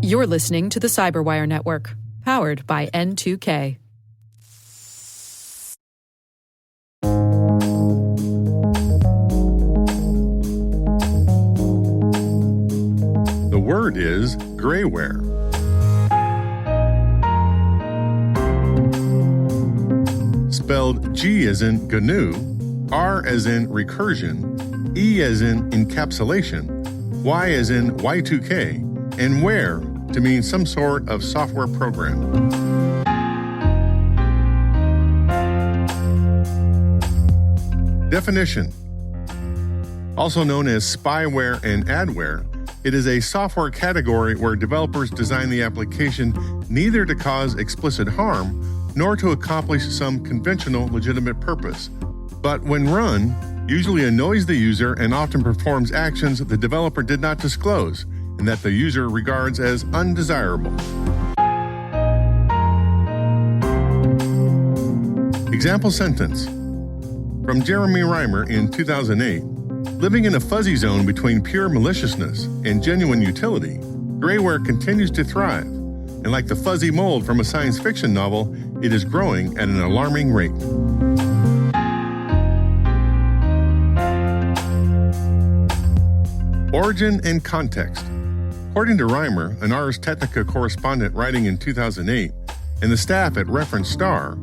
You're listening to the Cyberwire Network, powered by N2K. The word is greyware. Spelled G as in GNU, R as in recursion, E as in encapsulation, Y as in Y2K, and ware to mean some sort of software program. Definition. Also known as spyware and adware, it is a software category where developers design the application neither to cause explicit harm nor to accomplish some conventional legitimate purpose, but when run, usually annoys the user and often performs actions the developer did not disclose and that the user regards as undesirable. Example sentence. From Jeremy Reimer in 2008, living in a fuzzy zone between pure maliciousness and genuine utility, greyware continues to thrive, and like the fuzzy mold from a science fiction novel, it is growing at an alarming rate. Origin and context. According to Reimer, an Ars Technica correspondent writing in 2008, and the staff at Reference Star,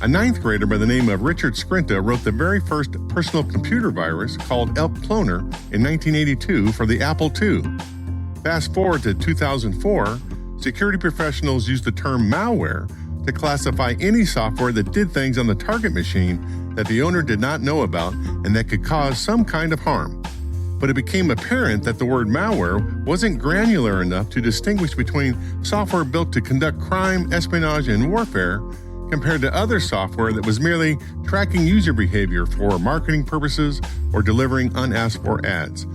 a ninth grader by the name of Richard Skrinta wrote the very first personal computer virus called Elk Cloner in 1982 for the Apple II. Fast forward to 2004, security professionals used the term malware to classify any software that did things on the target machine that the owner did not know about and that could cause some kind of harm. But it became apparent that the word malware wasn't granular enough to distinguish between software built to conduct crime, espionage, and warfare compared to other software that was merely tracking user behavior for marketing purposes or delivering unasked for ads.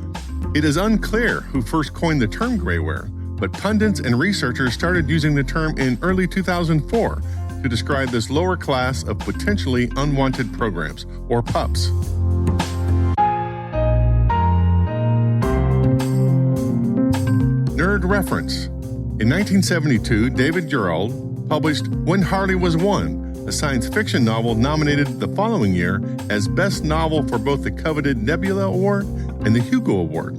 It is unclear who first coined the term greyware, but pundits and researchers started using the term in early 2004 to describe this lower class of potentially unwanted programs, or PUPs. Nerd reference. In 1972, David Gerald published When Harley Was One, a science fiction novel nominated the following year as Best Novel for both the coveted Nebula Award and the Hugo Award.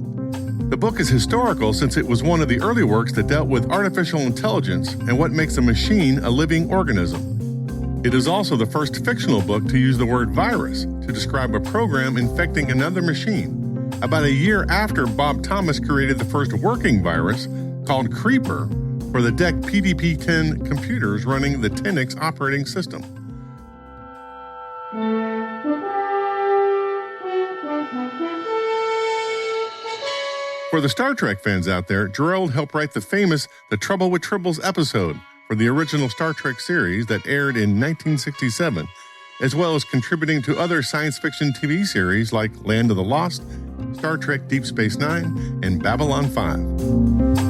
The book is historical since it was one of the early works that dealt with artificial intelligence and what makes a machine a living organism. It is also the first fictional book to use the word virus to describe a program infecting another machine, about a year after Bob Thomas created the first working virus called Creeper for the DEC PDP-10 computers running the 10X operating system. For the Star Trek fans out there, Gerald helped write the famous The Trouble with Tribbles episode for the original Star Trek series that aired in 1967, as well as contributing to other science fiction TV series like Land of the Lost, Star Trek Deep Space Nine, and Babylon 5.